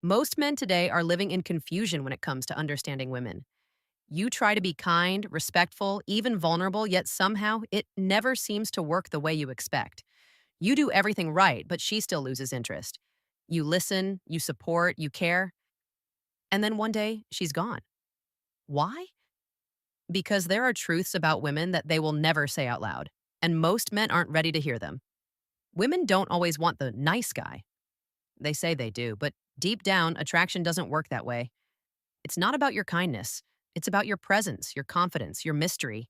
Most men today are living in confusion when it comes to understanding women. You try to be kind, respectful, even vulnerable, yet somehow it never seems to work the way you expect. You do everything right, but she still loses interest. You listen, you support, you care, and then one day she's gone. Why? Because there are truths about women that they will never say out loud, and most men aren't ready to hear them. Women don't always want the nice guy. They say they do, but deep down, attraction doesn't work that way. It's not about your kindness. It's about your presence, your confidence, your mystery.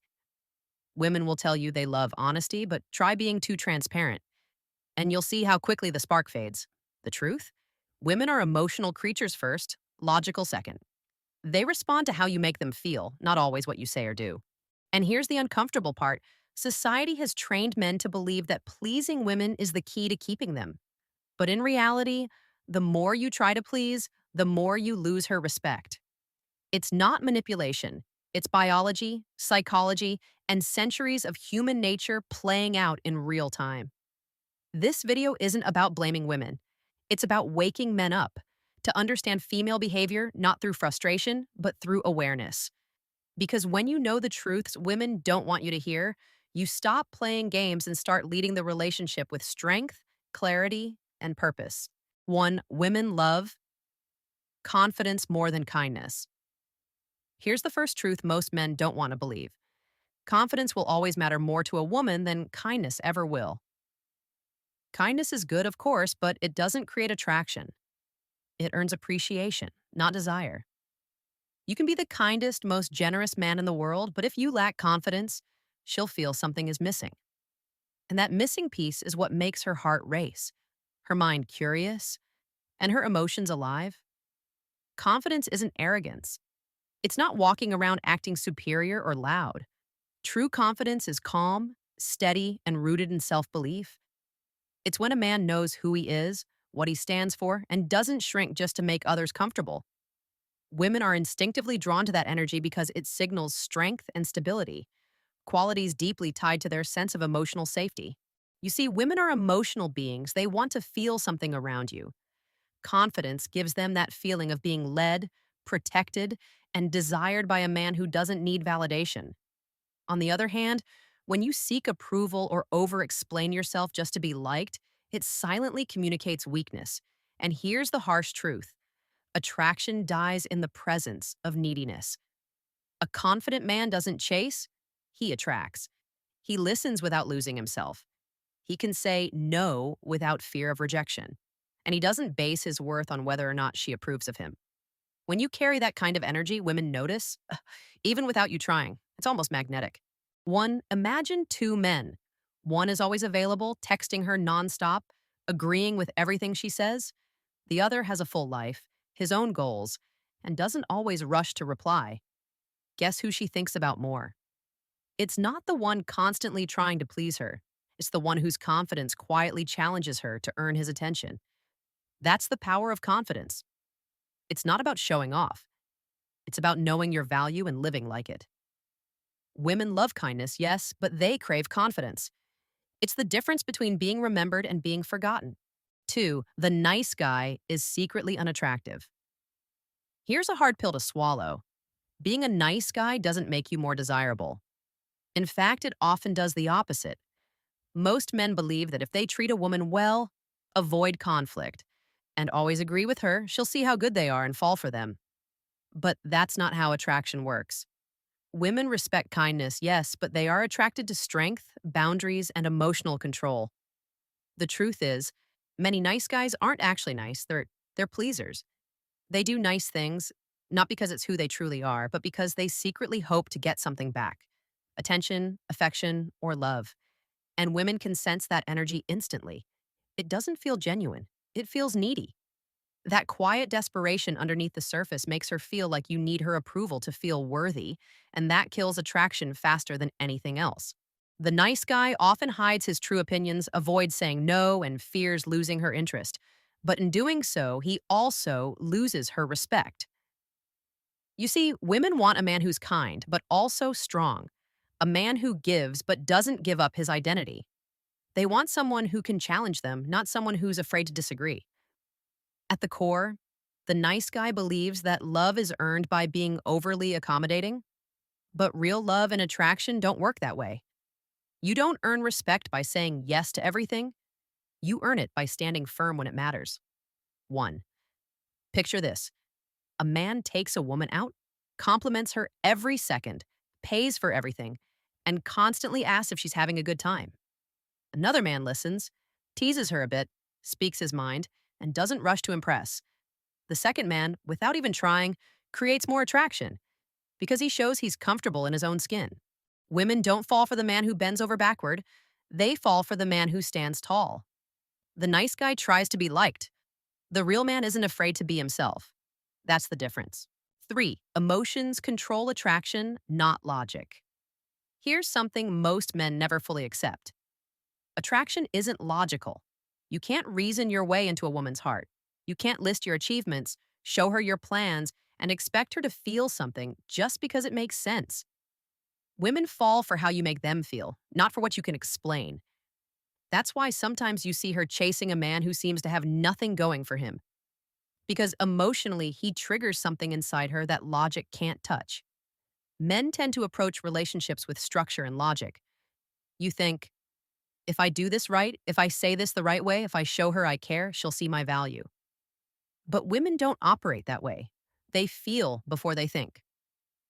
Women will tell you they love honesty, but try being too transparent, and you'll see how quickly the spark fades. The truth? Women are emotional creatures first, logical second. They respond to how you make them feel, not always what you say or do. And here's the uncomfortable part: society has trained men to believe that pleasing women is the key to keeping them. But in reality, the more you try to please, the more you lose her respect. It's not manipulation, it's biology, psychology, and centuries of human nature playing out in real time. This video isn't about blaming women, it's about waking men up to understand female behavior not through frustration, but through awareness. Because when you know the truths women don't want you to hear, you stop playing games and start leading the relationship with strength, clarity, and purpose. One, women love confidence more than kindness. Here's the first truth most men don't want to believe: confidence will always matter more to a woman than kindness ever will. Kindness is good, of course, but it doesn't create attraction. It earns appreciation, not desire. You can be the kindest, most generous man in the world, but if you lack confidence, she'll feel something is missing. And that missing piece is what makes her heart race, her mind curious, and her emotions alive. Confidence isn't arrogance. It's not walking around acting superior or loud. True confidence is calm, steady, and rooted in self belief. It's when a man knows who he is, what he stands for, and doesn't shrink just to make others comfortable. Women are instinctively drawn to that energy because it signals strength and stability, qualities deeply tied to their sense of emotional safety. You see, women are emotional beings. They want to feel something around you. Confidence gives them that feeling of being led, protected, and desired by a man who doesn't need validation. On the other hand, when you seek approval or over explain yourself just to be liked, it silently communicates weakness. And here's the harsh truth: attraction dies in the presence of neediness. A confident man doesn't chase, he attracts. He listens without losing himself. He can say no without fear of rejection. And he doesn't base his worth on whether or not she approves of him. When you carry that kind of energy, women notice, even without you trying. It's almost magnetic. One, imagine two men. One is always available, texting her nonstop, agreeing with everything she says. The other has a full life, his own goals, and doesn't always rush to reply. Guess who she thinks about more? It's not the one constantly trying to please her. It's the one whose confidence quietly challenges her to earn his attention. That's the power of confidence. It's not about showing off. It's about knowing your value and living like it. Women love kindness, yes, but they crave confidence. It's the difference between being remembered and being forgotten. Two, the nice guy is secretly unattractive. Here's a hard pill to swallow. Being a nice guy doesn't make you more desirable. In fact, it often does the opposite. Most men believe that if they treat a woman well, avoid conflict, and always agree with her, she'll see how good they are and fall for them. But that's not how attraction works. Women respect kindness, yes, but they are attracted to strength, boundaries, and emotional control. The truth is, many nice guys aren't actually nice, they're pleasers. They do nice things, not because it's who they truly are, but because they secretly hope to get something back: attention, affection, or love. And women can sense that energy instantly. It doesn't feel genuine, it feels needy. That quiet desperation underneath the surface makes her feel like you need her approval to feel worthy, and that kills attraction faster than anything else. The nice guy often hides his true opinions, avoids saying no, and fears losing her interest. But in doing so, he also loses her respect. You see, women want a man who's kind, but also strong. A man who gives, but doesn't give up his identity. They want someone who can challenge them, not someone who's afraid to disagree. At the core, The nice guy believes that love is earned by being overly accommodating, but real love and attraction don't work that way. You don't earn respect by saying yes to everything. You earn it by standing firm when it matters. 1. Picture this. A man takes a woman out, compliments her every second, pays for everything, and constantly asks if she's having a good time. Another man listens, teases her a bit, speaks his mind, and doesn't rush to impress. The second man, without even trying, creates more attraction because he shows he's comfortable in his own skin. Women don't fall for the man who bends over backward, they fall for the man who stands tall. The nice guy tries to be liked. The real man isn't afraid to be himself. That's the difference. 3. Emotions control attraction, not logic. Here's something most men never fully accept. Attraction isn't logical. You can't reason your way into a woman's heart. You can't list your achievements, show her your plans, and expect her to feel something just because it makes sense. Women fall for how you make them feel, not for what you can explain. That's why sometimes you see her chasing a man who seems to have nothing going for him, because emotionally he triggers something inside her that logic can't touch. Men tend to approach relationships with structure and logic. You think, if I do this right, if I say this the right way, if I show her I care, she'll see my value. But women don't operate that way. They feel before they think.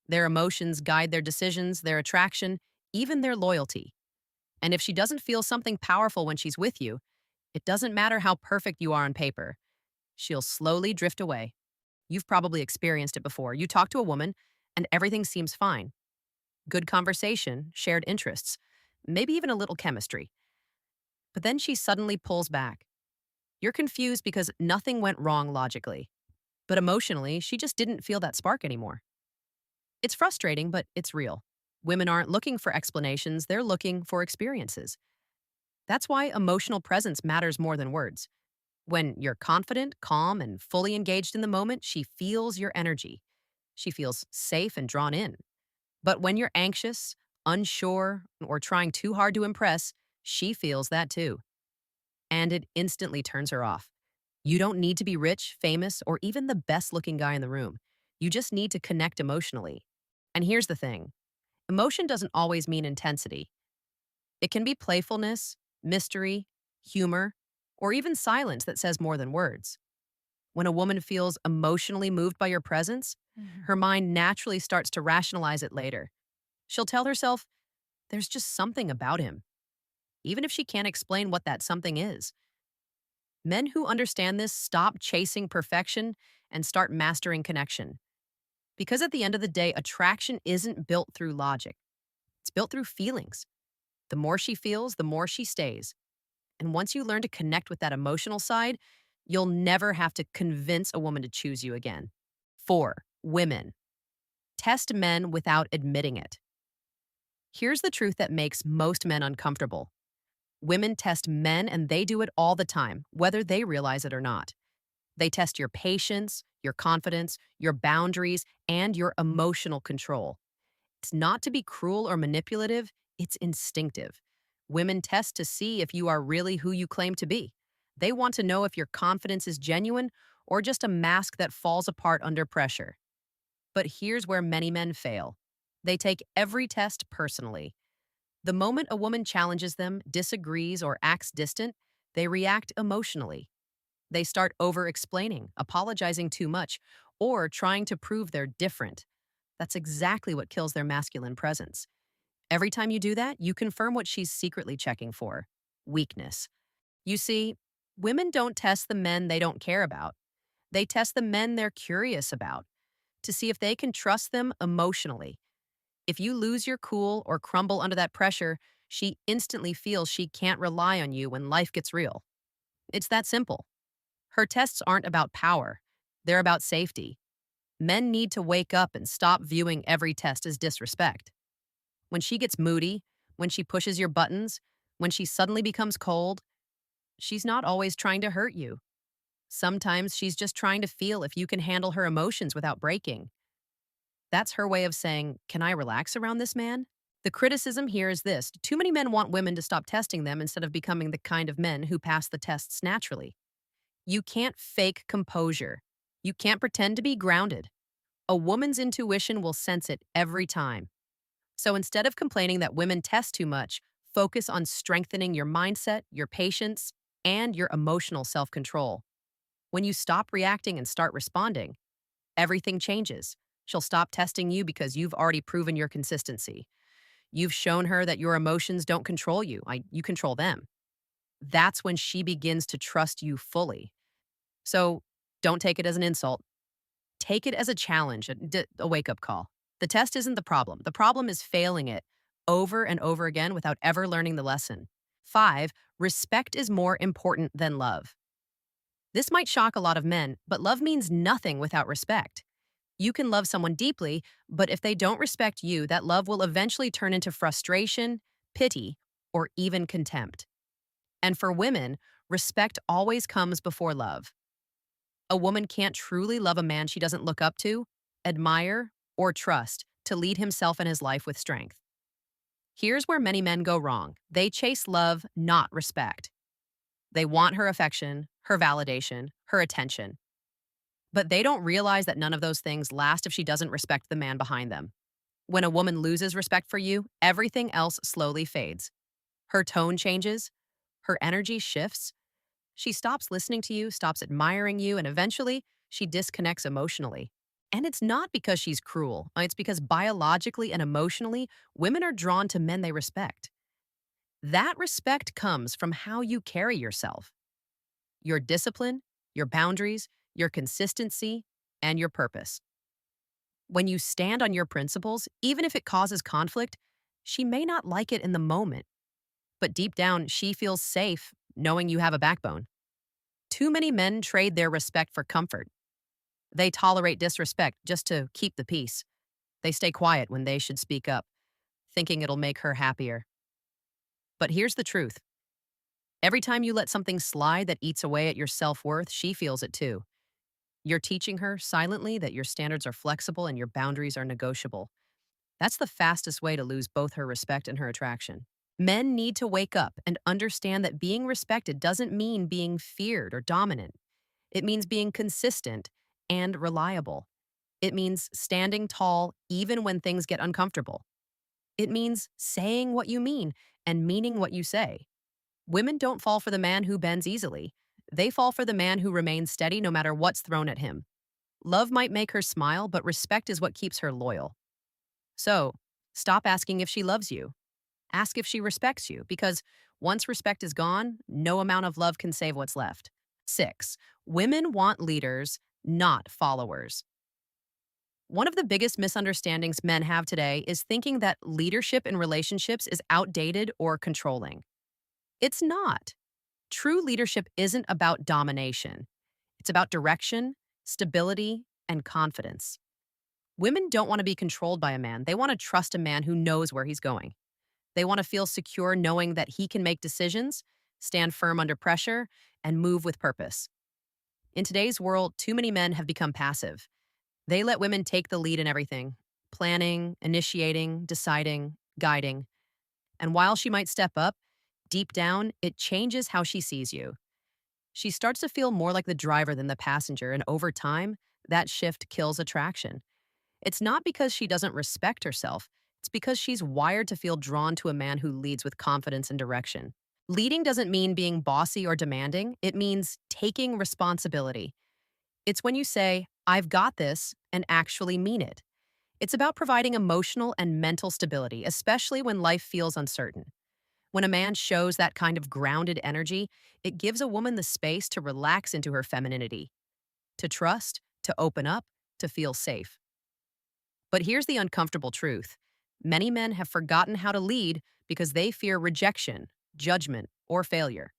Their emotions guide their decisions, their attraction, even their loyalty. And if she doesn't feel something powerful when she's with you, it doesn't matter how perfect you are on paper. She'll slowly drift away. You've probably experienced it before. You talk to a woman, and everything seems fine. Good conversation, shared interests, maybe even a little chemistry. But then she suddenly pulls back. You're confused because nothing went wrong logically. But emotionally, she just didn't feel that spark anymore. It's frustrating, but it's real. Women aren't looking for explanations, they're looking for experiences. That's why emotional presence matters more than words. When you're confident, calm, and fully engaged in the moment, she feels your energy. She feels safe and drawn in. But when you're anxious, unsure, or trying too hard to impress, she feels that too. And it instantly turns her off. You don't need to be rich, famous, or even the best looking guy in the room. You just need to connect emotionally. And here's the thing, emotion doesn't always mean intensity. It can be playfulness, mystery, humor, or even silence that says more than words. When a woman feels emotionally moved by your presence, her mind naturally starts to rationalize it later. She'll tell herself, there's just something about him, even if she can't explain what that something is. Men who understand this stop chasing perfection and start mastering connection. Because at the end of the day, attraction isn't built through logic, it's built through feelings. The more she feels, the more she stays. And once you learn to connect with that emotional side, you'll never have to convince a woman to choose you again. 4. Women. Test men without admitting it. Here's the truth that makes most men uncomfortable. Women test men and they do it all the time, whether they realize it or not. They test your patience, your confidence, your boundaries, and your emotional control. It's not to be cruel or manipulative, it's instinctive. Women test to see if you are really who you claim to be. They want to know if your confidence is genuine or just a mask that falls apart under pressure. But here's where many men fail. They take every test personally. The moment a woman challenges them, disagrees, or acts distant, they react emotionally. They start over-explaining, apologizing too much, or trying to prove they're different. That's exactly what kills their masculine presence. Every time you do that, you confirm what she's secretly checking for: weakness. You see, women don't test the men they don't care about. They test the men they're curious about to see if they can trust them emotionally. If you lose your cool or crumble under that pressure, she instantly feels she can't rely on you when life gets real. It's that simple. Her tests aren't about power, they're about safety. Men need to wake up and stop viewing every test as disrespect. When she gets moody, when she pushes your buttons, when she suddenly becomes cold, she's not always trying to hurt you. Sometimes she's just trying to feel if you can handle her emotions without breaking. That's her way of saying, can I relax around this man? The criticism here is this: too many men want women to stop testing them instead of becoming the kind of men who pass the tests naturally. You can't fake composure. You can't pretend to be grounded. A woman's intuition will sense it every time. So instead of complaining that women test too much, focus on strengthening your mindset, your patience, and your emotional self control. When you stop reacting and start responding, everything changes. She'll stop testing you because you've already proven your consistency. You've shown her that your emotions don't control you, you control them. That's when she begins to trust you fully. So don't take it as an insult. Take it as a challenge, a wake up call. The test isn't the problem. The problem is failing it over and over again without ever learning the lesson. 5, respect is more important than love. This might shock a lot of men, but love means nothing without respect. You can love someone deeply, but if they don't respect you, that love will eventually turn into frustration, pity, or even contempt. And for women, respect always comes before love. A woman can't truly love a man she doesn't look up to, admire, or trust to lead himself and his life with strength. Here's where many men go wrong. They chase love, not respect. They want her affection, her validation, her attention. But they don't realize that none of those things last if she doesn't respect the man behind them. When a woman loses respect for you, everything else slowly fades. Her tone changes, her energy shifts. She stops listening to you, stops admiring you, and eventually she disconnects emotionally. And it's not because she's cruel, it's because biologically and emotionally, women are drawn to men they respect. That respect comes from how you carry yourself, your discipline, your boundaries, your consistency, and your purpose. When you stand on your principles, even if it causes conflict, she may not like it in the moment, but deep down, she feels safe knowing you have a backbone. Too many men trade their respect for comfort. They tolerate disrespect just to keep the peace. They stay quiet when they should speak up, thinking it'll make her happier. But here's the truth. Every time you let something slide that eats away at your self-worth, she feels it too. You're teaching her silently that your standards are flexible and your boundaries are negotiable. That's the fastest way to lose both her respect and her attraction. Men need to wake up and understand that being respected doesn't mean being feared or dominant. It means being consistent and reliable. It means standing tall even when things get uncomfortable. It means saying what you mean and meaning what you say. Women don't fall for the man who bends easily. They fall for the man who remains steady no matter what's thrown at him. Love might make her smile, but respect is what keeps her loyal. So, stop asking if she loves you. Ask if she respects you, because once respect is gone, no amount of love can save what's left. 6, women want leaders, not followers. One of the biggest misunderstandings men have today is thinking that leadership in relationships is outdated or controlling. It's not. True leadership isn't about domination. It's about direction, stability, and confidence. Women don't want to be controlled by a man. They want to trust a man who knows where he's going. They want to feel secure knowing that he can make decisions, stand firm under pressure, and move with purpose. In today's world, too many men have become passive. They let women take the lead in everything: planning, initiating, deciding, guiding. And while she might step up, deep down, it changes how she sees you. She starts to feel more like the driver than the passenger, and over time, that shift kills attraction. It's not because she doesn't respect herself, it's because she's wired to feel drawn to a man who leads with confidence and direction. Leading doesn't mean being bossy or demanding, it means taking responsibility. It's when you say, I've got this, and actually mean it. It's about providing emotional and mental stability, especially when life feels uncertain. When a man shows that kind of grounded energy, it gives a woman the space to relax into her femininity, to trust, to open up, to feel safe. But here's the uncomfortable truth. Many men have forgotten how to lead because they fear rejection, judgment, or failure.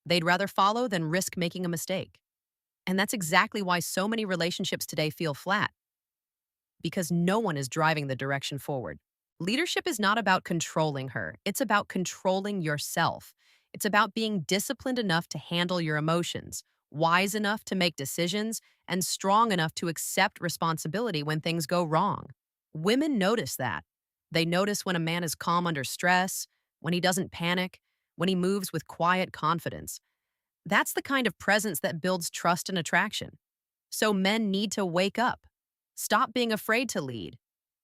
They'd rather follow than risk making a mistake. And that's exactly why so many relationships today feel flat, because no one is driving the direction forward. Leadership is not about controlling her, it's about controlling yourself. It's about being disciplined enough to handle your emotions, wise enough to make decisions, and strong enough to accept responsibility when things go wrong. Women notice that. They notice when a man is calm under stress, when he doesn't panic, when he moves with quiet confidence. That's the kind of presence that builds trust and attraction. So men need to wake up. Stop being afraid to lead.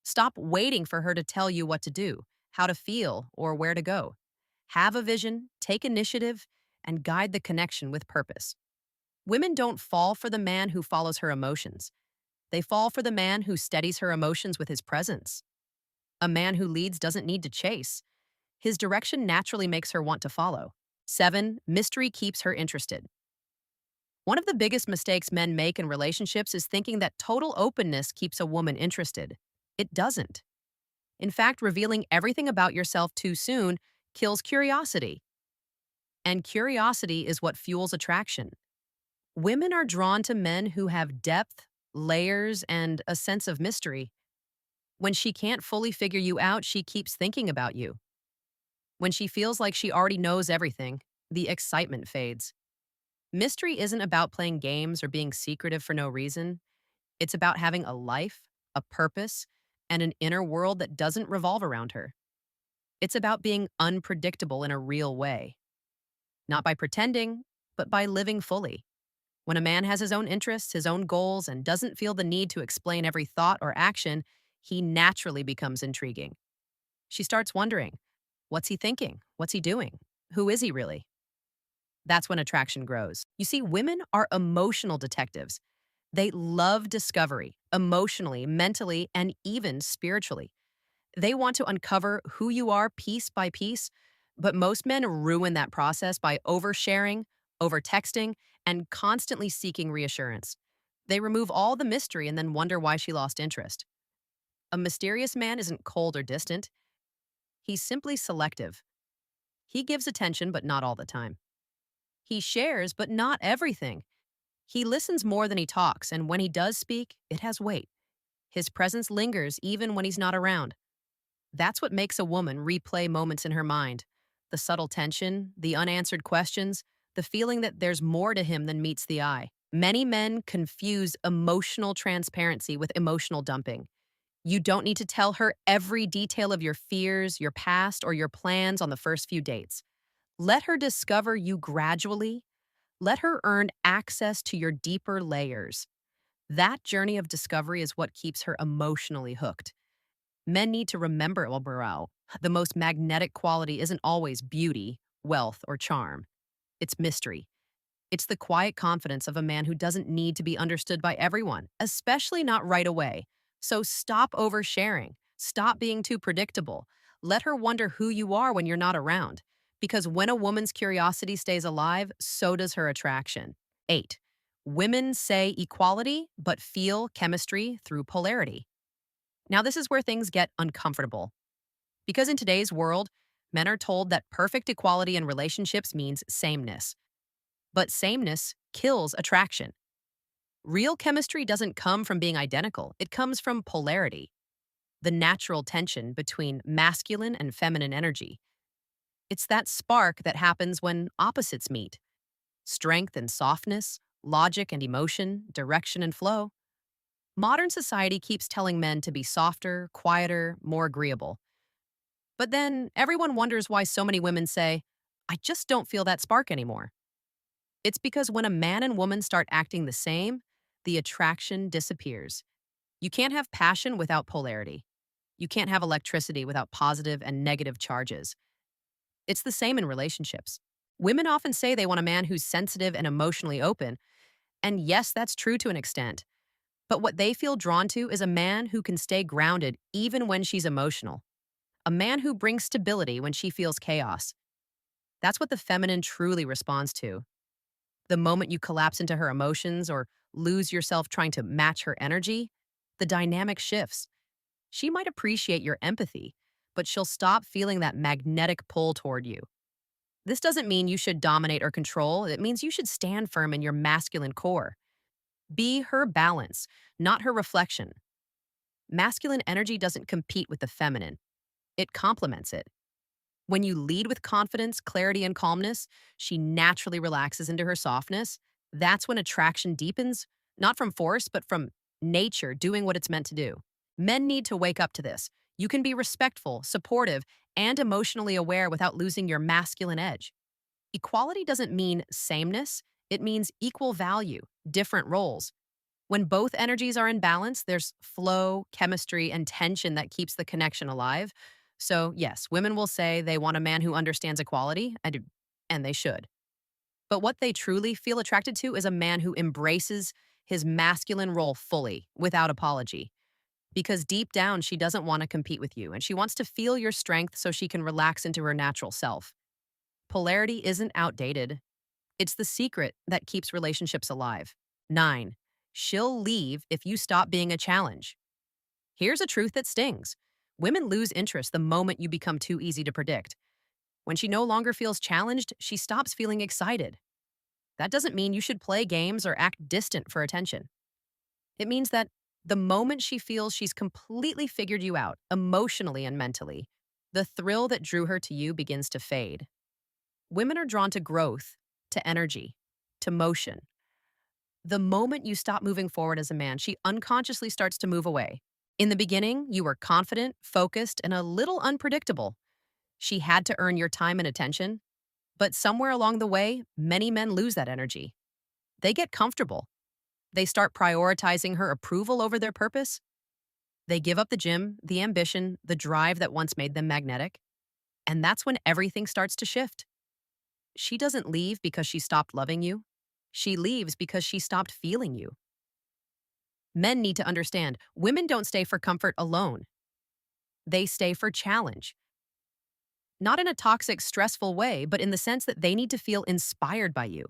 Stop waiting for her to tell you what to do, how to feel, or where to go. Have a vision, take initiative, and guide the connection with purpose. Women don't fall for the man who follows her emotions. They fall for the man who steadies her emotions with his presence. A man who leads doesn't need to chase. His direction naturally makes her want to follow. 7. Mystery keeps her interested. One of the biggest mistakes men make in relationships is thinking that total openness keeps a woman interested. It doesn't. In fact, revealing everything about yourself too soon kills curiosity. And curiosity is what fuels attraction. Women are drawn to men who have depth, layers, and a sense of mystery. When she can't fully figure you out, she keeps thinking about you. When she feels like she already knows everything, the excitement fades. Mystery isn't about playing games or being secretive for no reason. It's about having a life, a purpose, and an inner world that doesn't revolve around her. It's about being unpredictable in a real way, not by pretending, but by living fully. When a man has his own interests, his own goals, and doesn't feel the need to explain every thought or action, he naturally becomes intriguing. She starts wondering, what's he thinking? What's he doing? Who is he really? That's when attraction grows. You see, women are emotional detectives. They love discovery, emotionally, mentally, and even spiritually. They want to uncover who you are piece by piece, but most men ruin that process by oversharing, overtexting, and constantly seeking reassurance. They remove all the mystery and then wonder why she lost interest. A mysterious man isn't cold or distant. He's simply selective. He gives attention, but not all the time. He shares, but not everything. He listens more than he talks, and when he does speak, it has weight. His presence lingers even when he's not around. That's what makes a woman replay moments in her mind: the subtle tension, the unanswered questions, the feeling that there's more to him than meets the eye. Many men confuse emotional transparency with emotional dumping. You don't need to tell her every detail of your fears, your past, or your plans on the first few dates. Let her discover you gradually. Let her earn access to your deeper layers. That journey of discovery is what keeps her emotionally hooked. Men need to remember, Elborough, the most magnetic quality isn't always beauty, wealth, or charm. It's mystery. It's the quiet confidence of a man who doesn't need to be understood by everyone, especially not right away. So stop oversharing. Stop being too predictable. Let her wonder who you are when you're not around. Because when a woman's curiosity stays alive, so does her attraction. 8. Women say equality, but feel chemistry through polarity. Now, this is where things get uncomfortable. Because in today's world, men are told that perfect equality in relationships means sameness. But sameness kills attraction. Real chemistry doesn't come from being identical, it comes from polarity, the natural tension between masculine and feminine energy. It's that spark that happens when opposites meet: strength and softness, logic and emotion, direction and flow. Modern society keeps telling men to be softer, quieter, more agreeable. But then everyone wonders why so many women say, I just don't feel that spark anymore. It's because when a man and woman start acting the same, the attraction disappears. You can't have passion without polarity. You can't have electricity without positive and negative charges. It's the same in relationships. Women often say they want a man who's sensitive and emotionally open, and yes, that's true to an extent. But what they feel drawn to is a man who can stay grounded even when she's emotional, a man who brings stability when she feels chaos. That's what the feminine truly responds to. The moment you collapse into her emotions or lose yourself trying to match her energy, the dynamic shifts. She might appreciate your empathy, but she'll stop feeling that magnetic pull toward you. This doesn't mean you should dominate or control. It means you should stand firm in your masculine core. Be her balance, not her reflection. Masculine energy doesn't compete with the feminine, it complements it. When you lead with confidence, clarity, and calmness, she naturally relaxes into her softness. That's when attraction deepens, not from force, but from nature doing what it's meant to do. Men need to wake up to this. You can be respectful, supportive, and emotionally aware without losing your masculine edge. Equality doesn't mean sameness, it means equal value, different roles. When both energies are in balance, there's flow, chemistry, and tension that keeps the connection alive. So, yes, women will say they want a man who understands equality, and they should. But what they truly feel attracted to is a man who embraces his masculine role fully, without apology. Because deep down, she doesn't want to compete with you, and she wants to feel your strength so she can relax into her natural self. Polarity isn't outdated, it's the secret that keeps relationships alive. 9. She'll leave if you stop being a challenge. Here's a truth that stings. Women lose interest the moment you become too easy to predict. When she no longer feels challenged, she stops feeling excited. That doesn't mean you should play games or act distant for attention. It means that the moment she feels she's completely figured you out, emotionally and mentally, the thrill that drew her to you begins to fade. Women are drawn to growth, to energy, to motion. The moment you stop moving forward as a man, she unconsciously starts to move away. In the beginning, you were confident, focused, and a little unpredictable. She had to earn your time and attention. But somewhere along the way, many men lose that energy. They get comfortable. They start prioritizing her approval over their purpose. They give up the gym, the ambition, the drive that once made them magnetic. And that's when everything starts to shift. She doesn't leave because she stopped loving you. She leaves because she stopped feeling you. Men need to understand women don't stay for comfort alone. They stay for challenge. Not in a toxic, stressful way, but in the sense that they need to feel inspired by you.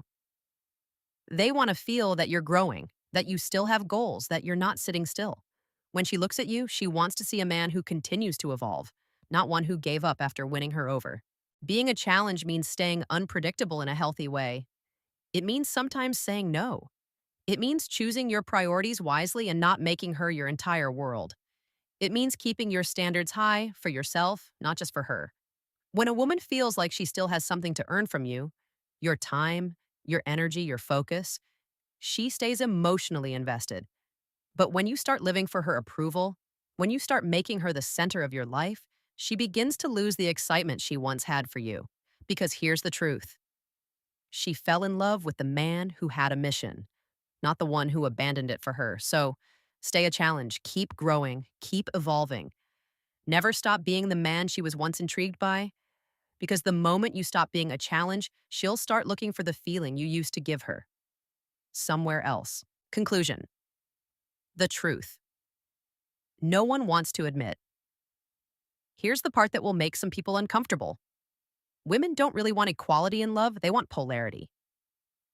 They want to feel that you're growing, that you still have goals, that you're not sitting still. When she looks at you, she wants to see a man who continues to evolve, not one who gave up after winning her over. Being a challenge means staying unpredictable in a healthy way. It means sometimes saying no. It means choosing your priorities wisely and not making her your entire world. It means keeping your standards high for yourself, not just for her. When a woman feels like she still has something to earn from you, your time, your energy, your focus, she stays emotionally invested. But when you start living for her approval, when you start making her the center of your life, she begins to lose the excitement she once had for you. Because here's the truth. She fell in love with the man who had a mission, not the one who abandoned it for her. So stay a challenge, keep growing, keep evolving. Never stop being the man she was once intrigued by, because the moment you stop being a challenge, she'll start looking for the feeling you used to give her somewhere else. Conclusion. The truth. No one wants to admit. Here's the part that will make some people uncomfortable. Women don't really want equality in love, they want polarity.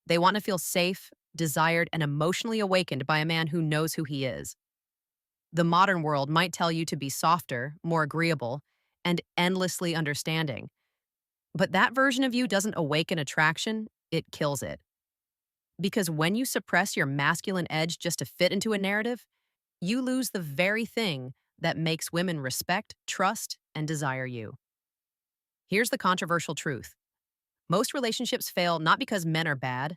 They want to feel safe, desired, and emotionally awakened by a man who knows who he is. The modern world might tell you to be softer, more agreeable, and endlessly understanding. But that version of you doesn't awaken attraction, it kills it. Because when you suppress your masculine edge just to fit into a narrative, you lose the very thing that makes women respect, trust, and desire you. Here's the controversial truth. Most relationships fail not because men are bad,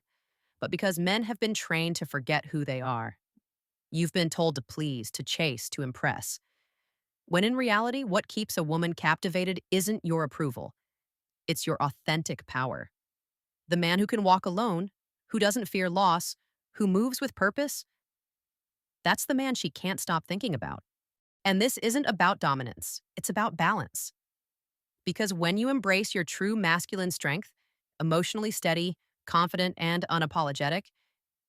but because men have been trained to forget who they are. You've been told to please, to chase, to impress. When in reality, what keeps a woman captivated isn't your approval. It's your authentic power. The man who can walk alone, who doesn't fear loss, who moves with purpose, that's the man she can't stop thinking about. And this isn't about dominance, it's about balance. Because when you embrace your true masculine strength, emotionally steady, confident, and unapologetic,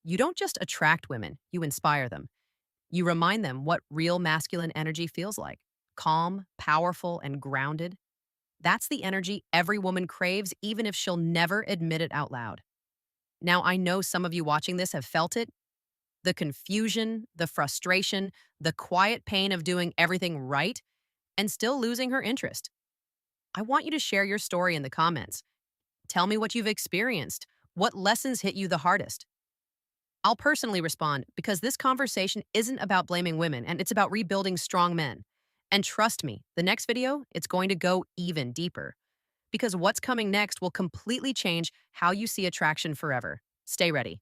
you don't just attract women, you inspire them. You remind them what real masculine energy feels like: calm, powerful, and grounded. That's the energy every woman craves, even if she'll never admit it out loud. Now, I know some of you watching this have felt it: the confusion, the frustration, the quiet pain of doing everything right and still losing her interest. I want you to share your story in the comments. Tell me what you've experienced, what lessons hit you the hardest. I'll personally respond, because this conversation isn't about blaming women, and it's about rebuilding strong men. And trust me, the next video, it's going to go even deeper. Because what's coming next will completely change how you see attraction forever. Stay ready.